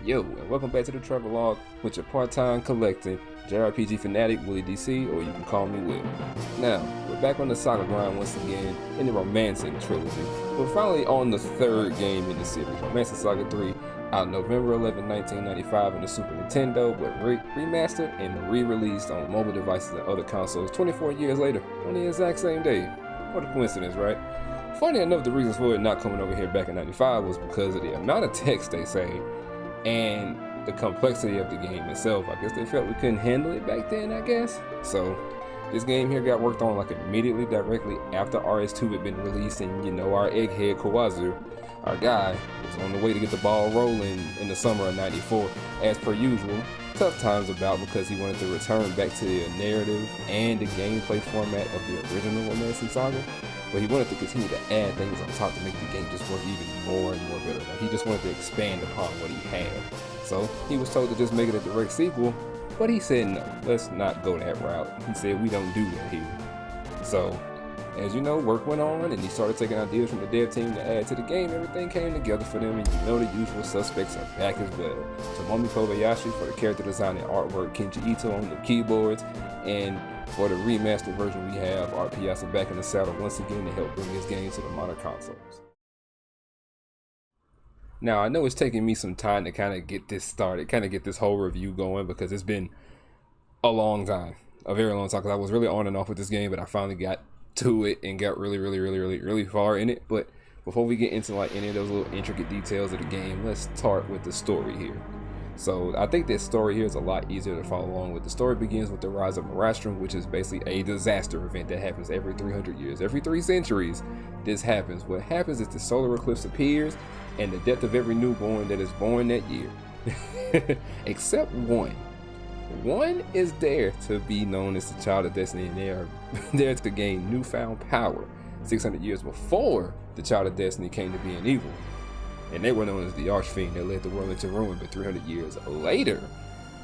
Yo, and welcome back to the Travelogue with your part-time collecting JRPG fanatic Willie DC, or you can call me Will. Now, we're back on the SaGa grind once again in the Romancing Trilogy. We're finally on the third game in the series, Romancing SaGa 3, out November 11, 1995 on the Super Nintendo, but remastered and re-released on mobile devices and other consoles 24 years later, on the exact same day. What a coincidence, right? Funny enough, the reasons for it not coming over here back in 95 was because of the amount of text they say and the complexity of the game itself. I guess they felt we couldn't handle it back then, I guess. So this game here got worked on like immediately, directly after RS2 had been released, and our egghead Kawazu, our guy, was on the way to get the ball rolling in the summer of '94. As per usual, tough times about because he wanted to return back to the narrative and the gameplay format of the original Romancing SaGa, but he wanted to continue to add things on top to make the game just work even more and more better. Like, he just wanted to expand upon what he had. So he was told to just make it a direct sequel, but he said no, let's not go that route. He said we don't do that here. So, as you know, work went on and he started taking ideas from the dev team to add to the game. Everything came together for them, and the usual suspects are back as well. Tomomi Kobayashi for the character design and artwork, Kenji Ito on the keyboards, and for the remastered version we have Art Piazza back in the saddle once again to help bring this game to the modern consoles. Now, I know it's taking me some time to kind of get this started, kind of get this whole review going, because it's been a long time, a very long time, because I was really on and off with this game, but I finally got to it and got really far in it. But before we get into like any of those little intricate details of the game, let's start with the story here. So I think this story here is a lot easier to follow along with. The story begins with the rise of Marastrum, which is basically a disaster event that happens every 300 years. Every 3 centuries, this happens. What happens is the solar eclipse appears, and the death of every newborn that is born that year. Except one. One is there to be known as the Child of Destiny, and they are there to gain newfound power 600 years before the Child of Destiny came to be an evil. And they were known as the Archfiend that led the world into ruin. But 300 years later,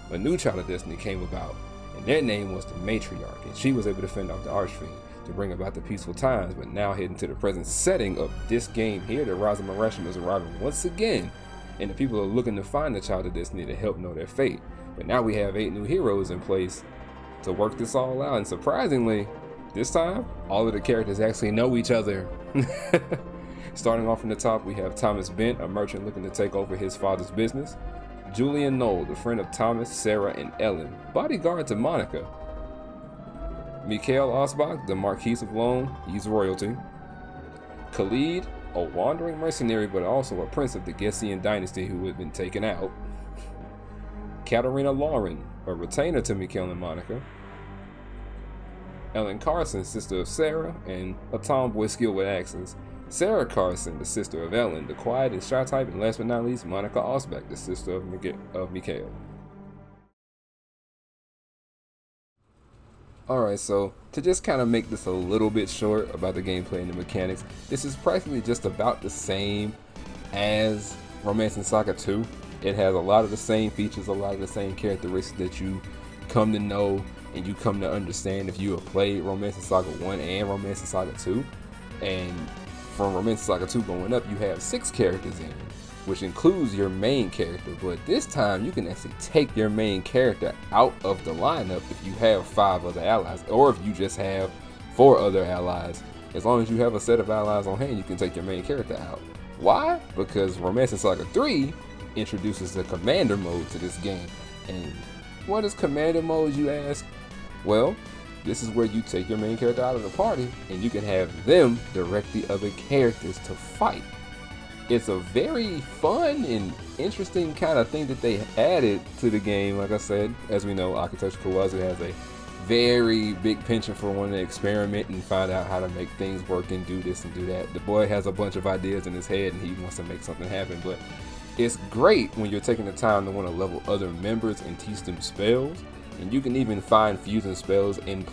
a new Child of Destiny came about, and their name was the Matriarch, and she was able to fend off the Archfiend to bring about the peaceful times. But now heading to the present setting of this game here, the rise of Marastrum is arriving once again, and the people are looking to find the Child of Destiny to help know their fate. But now we have 8 new heroes in place to work this all out, and surprisingly, this time, all of the characters actually know each other. Starting off from the top, we have Thomas Bent, a merchant looking to take over his father's business. Julian Knoll, the friend of Thomas, Sarah, and Ellen, bodyguard to Monica. Mikhail Osbach, the Marquis of Lone, he's royalty. Khalid, a wandering mercenary but also a prince of the Gessian dynasty who had been taken out. Katarina Lauren, a retainer to Mikhail and Monica. Ellen Carson, sister of Sarah, and a tomboy skilled with axes. Sarah Carson, the sister of Ellen, the quiet and shy type, and last but not least, Monica Osbach, the sister of Mikhail. Alright, so to just kind of make this a little bit short about the gameplay and the mechanics, this is practically just about the same as Romancing SaGa 2. It has a lot of the same features, a lot of the same characteristics that you come to know and you come to understand if you have played Romancing SaGa 1 and Romancing SaGa 2. And from Romancing SaGa 2 going up, you have 6 characters in, which includes your main character. But this time, you can actually take your main character out of the lineup if you have 5 other allies, or if you just have 4 other allies. As long as you have a set of allies on hand, you can take your main character out. Why? Because Romancing SaGa 3 introduces the Commander mode to this game. And what is Commander mode, you ask? Well, this is where you take your main character out of the party and you can have them direct the other characters to fight. It's a very fun and interesting kind of thing that they added to the game. Like I said, as we know, Akitoshi Kawazu has a very big penchant for wanting to experiment and find out how to make things work and do this and do that. The boy has a bunch of ideas in his head and he wants to make something happen, but it's great when you're taking the time to want to level other members and teach them spells. And you can even find fusion spells in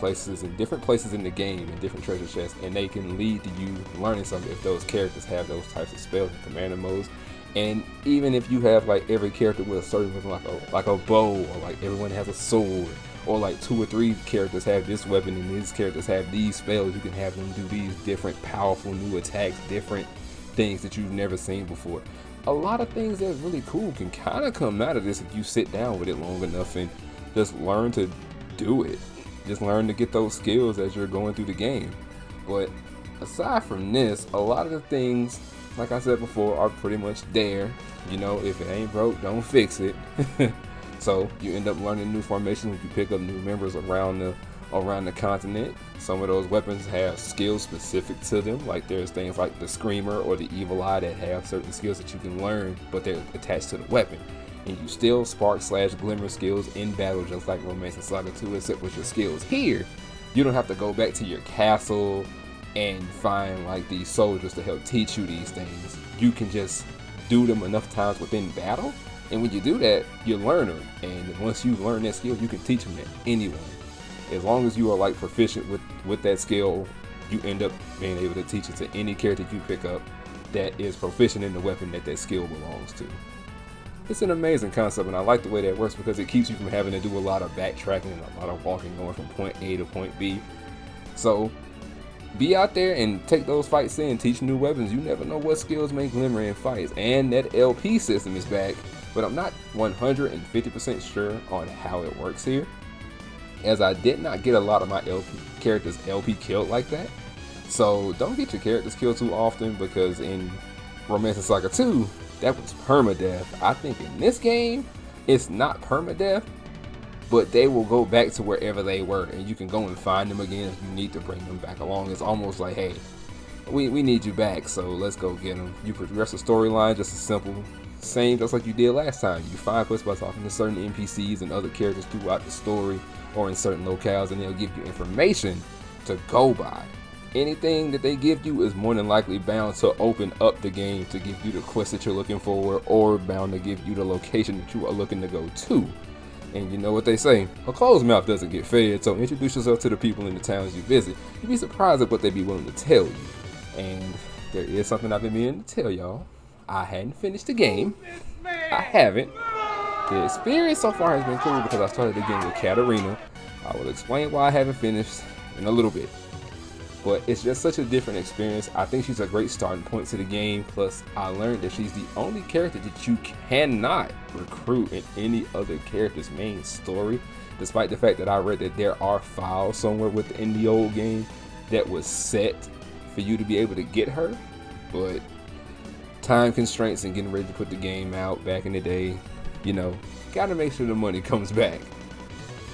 different places in the game, in different treasure chests, and they can lead to you learning something if those characters have those types of spells and commander modes. And even if you have like every character with a certain weapon, like a bow, or like everyone has a sword, or like 2 or 3 characters have this weapon and these characters have these spells, you can have them do these different powerful new attacks, different things that you've never seen before. a lot of things that's really cool can kind of come out of this if you sit down with it long enough and just learn to do it. Just learn to get those skills as you're going through the game. But aside from this, a lot of the things, like I said before, are pretty much there. You know, if it ain't broke, don't fix it. So you end up learning new formations when you pick up new members around the continent. Some of those weapons have skills specific to them, like there's things like the Screamer or the Evil Eye that have certain skills that you can learn, but they're attached to the weapon. And you still spark/glimmer skills in battle, just like Romance and Saga 2, except with your skills here, you don't have to go back to your castle and find like these soldiers to help teach you these things. You can just do them enough times within battle, and when you do that, you learn them. And once you learn that skill, you can teach them to anyone. As long as you are like proficient with that skill, you end up being able to teach it to any character you pick up that is proficient in the weapon that skill belongs to. It's an amazing concept, and I like the way that works because it keeps you from having to do a lot of backtracking and a lot of walking going from point A to point B. So be out there and take those fights in, teach new weapons. You never know what skills may glimmer in fights. And that LP system is back, but I'm not 150% sure on how it works here, as I did not get a lot of my characters LP killed like that. So don't get your characters killed too often, because in Romance and Saga 2, that was permadeath. I think in this game, it's not permadeath, but they will go back to wherever they were, and you can go and find them again if you need to bring them back along. It's almost like, hey, we need you back, so let's go get them. You progress the storyline just as simple, same just like you did last time. You find quests by talking to certain NPCs and other characters throughout the story or in certain locales, and they'll give you information to go by. Anything that they give you is more than likely bound to open up the game to give you the quest that you're looking for, or bound to give you the location that you are looking to go to. And you know what they say, a closed mouth doesn't get fed, so introduce yourself to the people in the towns you visit. You'd be surprised at what they'd be willing to tell you. And there is something I've been meaning to tell y'all. I hadn't finished the game. I haven't. The experience so far has been cool because I started the game with Katarina. I will explain why I haven't finished in a little bit. But it's just such a different experience. I think she's a great starting point to the game. Plus, I learned that she's the only character that you cannot recruit in any other character's main story, despite the fact that I read that there are files somewhere within the old game that was set for you to be able to get her. But time constraints and getting ready to put the game out back in the day, you know, gotta make sure the money comes back.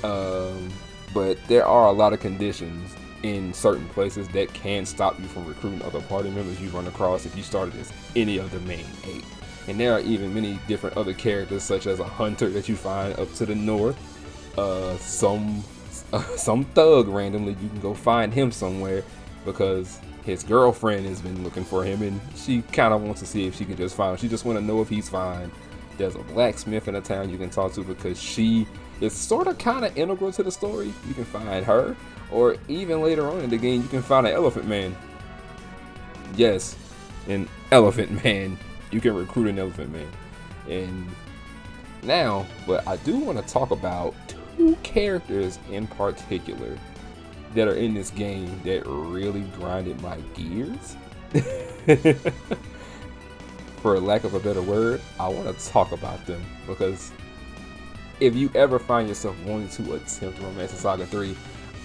But there are a lot of conditions in certain places that can stop you from recruiting other party members you run across if you started as any of the main 8. And there are even many different other characters, such as a hunter that you find up to the north, some thug randomly, you can go find him somewhere because his girlfriend has been looking for him and she kind of wants to see if she can just find him. She just want to know if he's fine. There's a blacksmith in a town you can talk to because she is sort of kind of integral to the story. You can find her. Or even later on in the game, you can find an elephant man. Yes, an elephant man. You can recruit an elephant man. And now, but I do want to talk about 2 characters in particular that are in this game that really grinded my gears. For lack of a better word, I want to talk about them because if you ever find yourself wanting to attempt Romance and Saga 3,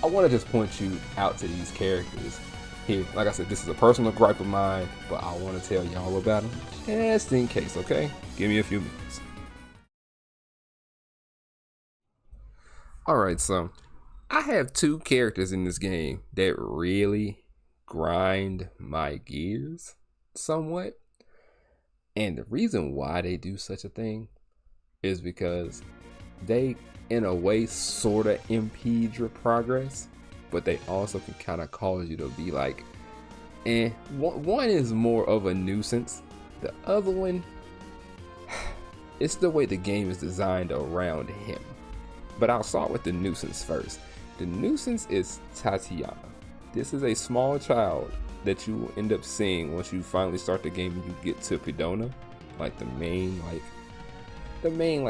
I want to just point you out to these characters here. Like I said, this is a personal gripe of mine, but I want to tell y'all about them just in case, okay? Give me a few minutes. Alright, so I have 2 characters in this game that really grind my gears somewhat. And the reason why they do such a thing is because they, in a way, sort of impede your progress, but they also can kind of cause you to be like, one is more of a nuisance. The other one, it's the way the game is designed around him. But I'll start with the nuisance first. The nuisance is Tatyana. This is a small child that you will end up seeing once you finally start the game and you get to Pidona, like the main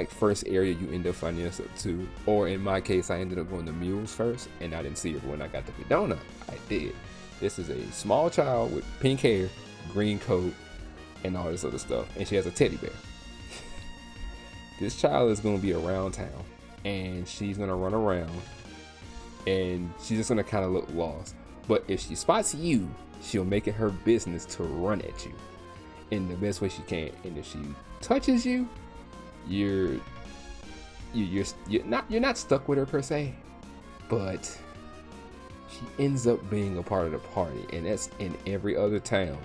first area you end up finding yourself to. Or in my case, I ended up going to Mules first, and I didn't see her when I got to Pidona. I did. This is a small child with pink hair, green coat, and all this other stuff. And she has a teddy bear. This child is going to be around town, and she's going to run around, and she's just going to kind of look lost. But if she spots you, she'll make it her business to run at you in the best way she can. And if she touches you, you're not stuck with her per se, but she ends up being a part of the party, and that's in every other town.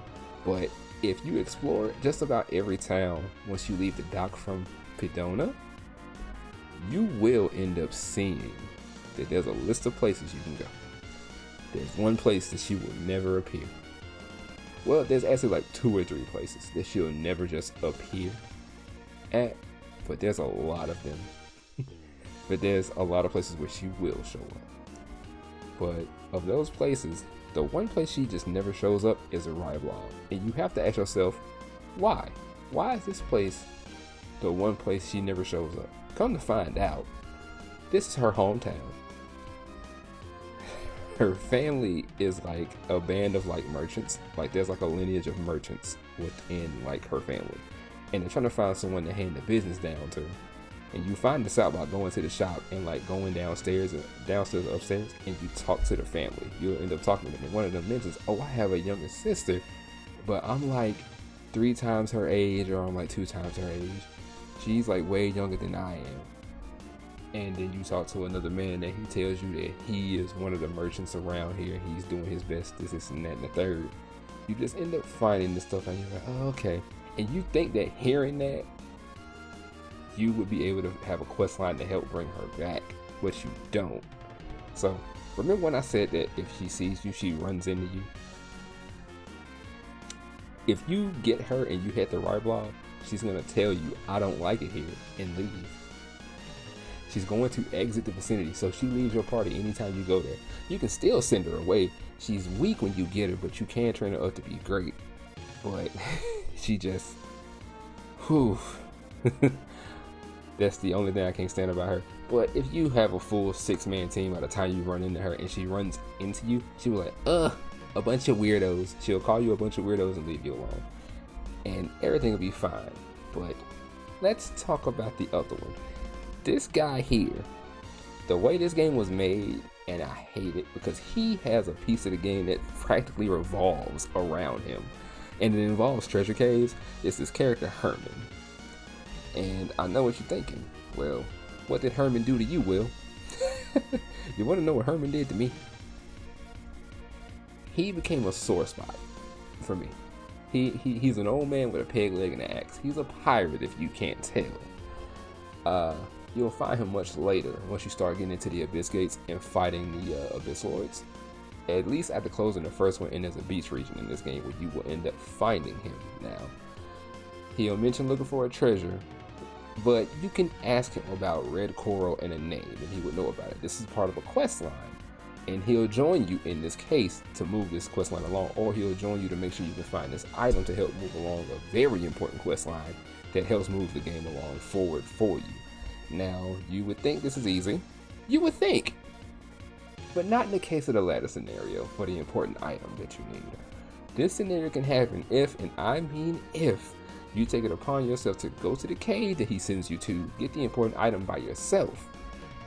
But if you explore just about every town once you leave the dock from Pedona, you will end up seeing that there's a list of places you can go. There's one place that she will never appear. Well, there's actually like 2 or 3 places that she'll never just appear at, but there's a lot of them. But there's a lot of places where she will show up. But of those places, the one place she just never shows up is a Travelogue. And you have to ask yourself, why? Why is this place the one place she never shows up? Come to find out, this is her hometown. Her family is like a band of like merchants. Like there's like a lineage of merchants within like her family. And they're trying to find someone to hand the business down to. And you find this out by going to the shop and like going downstairs, upstairs, and you talk to the family. You'll end up talking to them. And one of them mentions, oh, I have a younger sister, but I'm like 3 times her age, or I'm like 2 times her age. She's like way younger than I am. And then you talk to another man that he tells you that he is one of the merchants around here. He's doing his best, this and that, and the third. You just end up finding this stuff, and you're like, oh, okay. And you think that hearing that, you would be able to have a quest line to help bring her back, but you don't. So remember when I said that if she sees you, she runs into you? If you get her and you hit the right block, she's going to tell you, I don't like it here, and leave. She's going to exit the vicinity, so she leaves your party anytime you go there. You can still send her away. She's weak when you get her, but you can train her up to be great. But she just, whew. That's the only thing I can't stand about her. But if you have a full 6-man team by the time you run into her and she runs into you, she'll be like, a bunch of weirdos. She'll call you a bunch of weirdos and leave you alone. And everything will be fine. But let's talk about the other one. This guy here, the way this game was made, and I hate it because he has a piece of the game that practically revolves around him. And it involves treasure caves. It's this character, Herman. And I know what you're thinking. Well, what did Herman do to you, Will? You want to know what Herman did to me? He became a sore spot for me. He's an old man with a peg leg and an axe. He's a pirate if you can't tell. You'll find him much later once you start getting into the Abyss Gates and fighting the Abyss Lords. At least at the close of the first one, and there's a beach region in this game where you will end up finding him now. He'll mention looking for a treasure, but you can ask him about red coral and a name, and he would know about it. This is part of a quest line, and he'll join you in this case to move this quest line along, or he'll join you to make sure you can find this item to help move along a very important quest line that helps move the game along forward for you. Now, you would think this is easy. You would think. But not in the case of the latter scenario for the important item that you need. This scenario can happen if, and I mean if, you take it upon yourself to go to the cave that he sends you to, get the important item by yourself.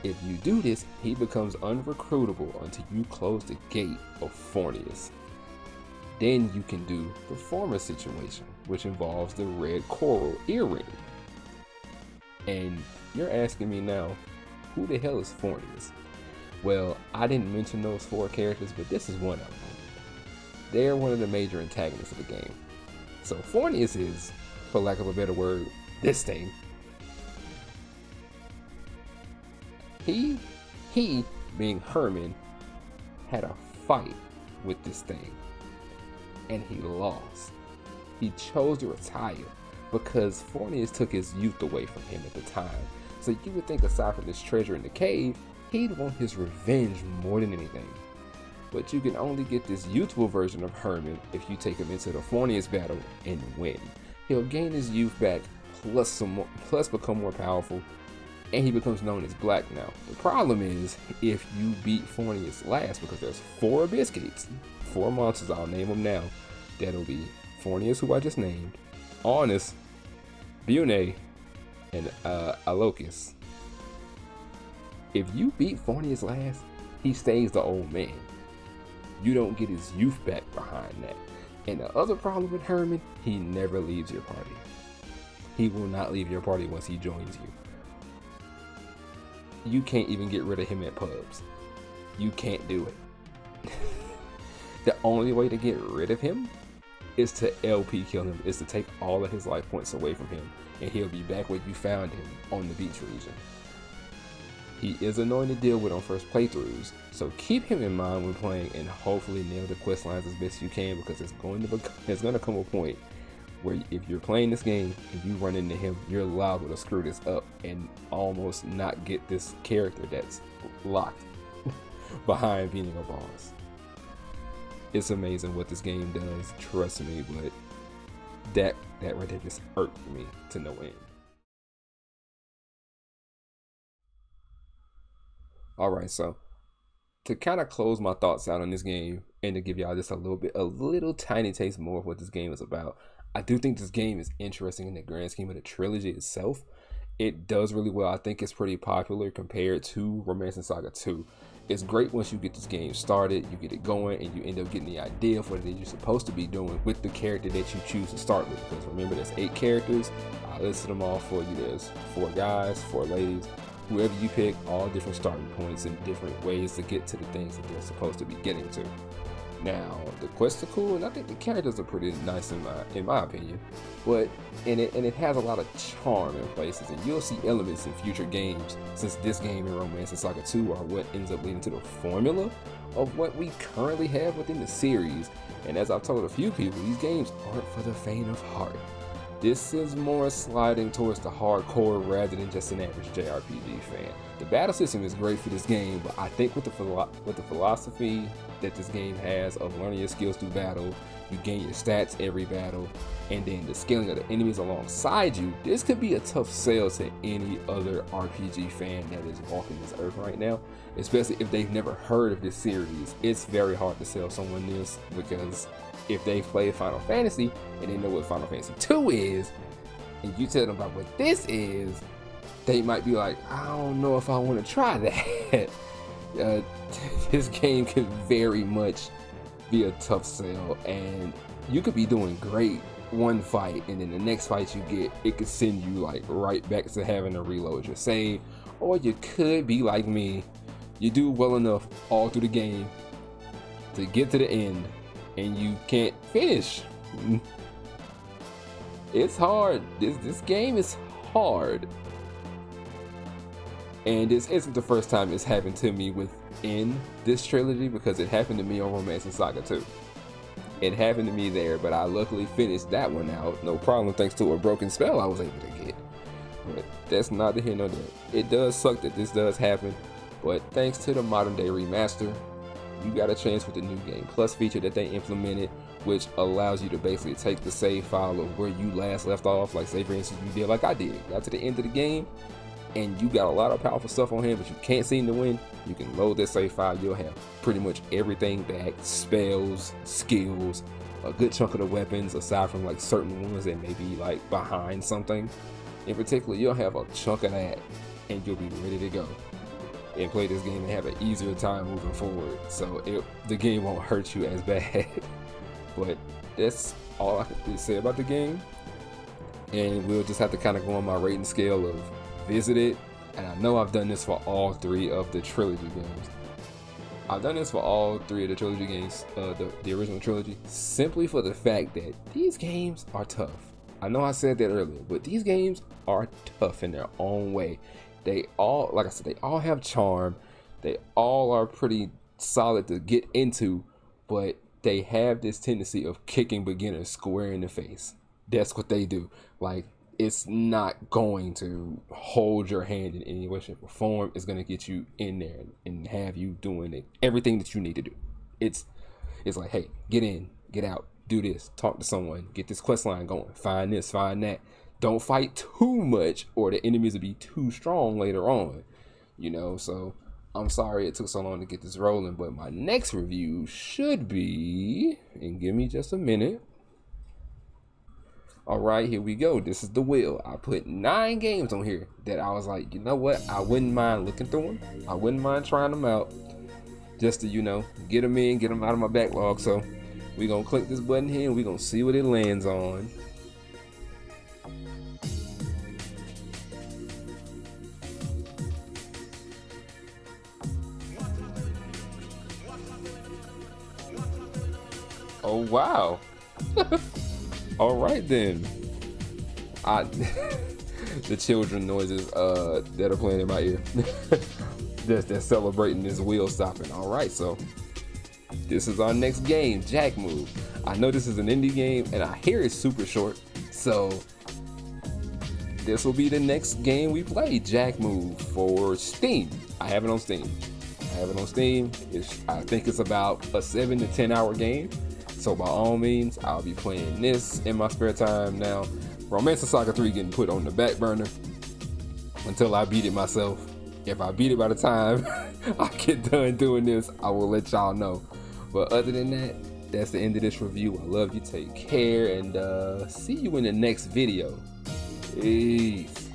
If you do this, he becomes unrecruitable until you close the gate of Fornius. Then you can do the former situation, which involves the red coral earring. And you're asking me now, who the hell is Fornius? Well, I didn't mention those 4 characters, but this is one of them. They're one of the major antagonists of the game. So Fornius is, for lack of a better word, this thing. He being Herman, had a fight with this thing, and he lost. He chose to retire because Fornius took his youth away from him at the time. So you would think, aside from this treasure in the cave, he'd want his revenge more than anything. But you can only get this youthful version of Herman if you take him into the Fornius battle and win. He'll gain his youth back, plus become more powerful, and he becomes known as Black now. The problem is, if you beat Fornius last, because there's 4 Abyss Gates, 4 monsters, I'll name them now. That'll be Fornius, who I just named, Honest, Bune, and Alokis. If you beat Fornius last, he stays the old man. You don't get his youth back behind that. And the other problem with Herman, he never leaves your party. He will not leave your party once he joins you. You can't even get rid of him at pubs. You can't do it. The only way to get rid of him is to LP kill him, is to take all of his life points away from him, and he'll be back where you found him, on the beach region. He is annoying to deal with on first playthroughs, so keep him in mind when playing, and hopefully nail the quest lines as best you can, because it's going to come a point where if you're playing this game and you run into him, you're liable to screw this up and almost not get this character that's locked behind being a boss. It's amazing what this game does, trust me, but that right there just irked me to no end. Alright, so to kind of close my thoughts out on this game and to give y'all just a little tiny taste more of what this game is about, I do think this game is interesting in the grand scheme of the trilogy itself. It does really well. I think it's pretty popular compared to Romance and Saga 2. It's great once you get this game started, you get it going, and you end up getting the idea of what it is you're supposed to be doing with the character that you choose to start with. Because remember, there's 8 characters. I listed them all for you. There's 4 guys, 4 ladies. Whoever you pick, all different starting points and different ways to get to the things that they're supposed to be getting to. Now, the quests are cool, and I think the characters are pretty nice in my opinion. But it has a lot of charm in places, and you'll see elements in future games, since this game and Romance and Saga 2 are what ends up leading to the formula of what we currently have within the series. And as I've told a few people, these games aren't for the faint of heart. This is more sliding towards the hardcore rather than just an average JRPG fan. The battle system is great for this game, but I think with the philosophy that this game has of learning your skills through battle, you gain your stats every battle, and then the scaling of the enemies alongside you, this could be a tough sell to any other RPG fan that is walking this earth right now, especially if they've never heard of this series. It's very hard to sell someone this, because if they play Final Fantasy and they know what Final Fantasy 2 is, and you tell them about what this is, they might be like, I don't know if I want to try that. This game can very much be a tough sell, and you could be doing great one fight, and then the next fight you get, it could send you like right back to having to reload your save. Or you could be like me, you do well enough all through the game to get to the end and you can't finish. It's hard. This game is hard. And this isn't the first time it's happened to me within this trilogy, because it happened to me on Romance and Saga 2. It happened to me there, but I luckily finished that one out, no problem, thanks to a broken spell I was able to get. But that's neither here nor there. It does suck that this does happen, but thanks to the modern day remaster, you got a chance with the new Game Plus feature that they implemented, which allows you to basically take the save file of where you last left off, like say for instance you did like I did, got to the end of the game, and you got a lot of powerful stuff on hand, but you can't seem to win. You can load that save file, you'll have pretty much everything back, spells, skills, a good chunk of the weapons, aside from like certain ones that may be like behind something. In particular, you'll have a chunk of that, and you'll be ready to go and play this game and have an easier time moving forward. So the game won't hurt you as bad. But that's all I can really say about the game. And we'll just have to kind of go on my rating scale of visited. And I know I've done this for all 3 of the trilogy games. I've done this for all 3 of the trilogy games, the original trilogy, simply for the fact that these games are tough. I know I said that earlier, but these games are tough in their own way. They all, like I said, they all have charm. They all are pretty solid to get into, but they have this tendency of kicking beginners square in the face. That's what they do. Like, it's not going to hold your hand in any way, shape, or form. It's going to get you in there and have you doing everything that you need to do. It's like, hey, get in, get out, do this, talk to someone, get this quest line going, find this, find that. Don't fight too much or the enemies will be too strong later on, you know. So I'm sorry it took so long to get this rolling, but my next review should be, and give me just a minute, All right, here we go. This is the wheel. I put 9 games on here that I was like, you know what? I wouldn't mind looking through them. I wouldn't mind trying them out, just to, you know, get them in, get them out of my backlog. So we're gonna click this button here and we're gonna see what it lands on. Oh wow. All right then. The children noises that are playing in my ear. They're celebrating this wheel stopping. All right, so this is our next game, Jack Move. I know this is an indie game and I hear it's super short, so this will be the next game we play, Jack Move, for Steam. I have it on Steam. I think it's about a 7 to 10 hour game. So by all means, I'll be playing this in my spare time now. Romancing Saga 3 getting put on the back burner until I beat it myself. If I beat it by the time I get done doing this, I will let y'all know. But other than that, that's the end of this review. I love you, take care, and see you in the next video. Peace.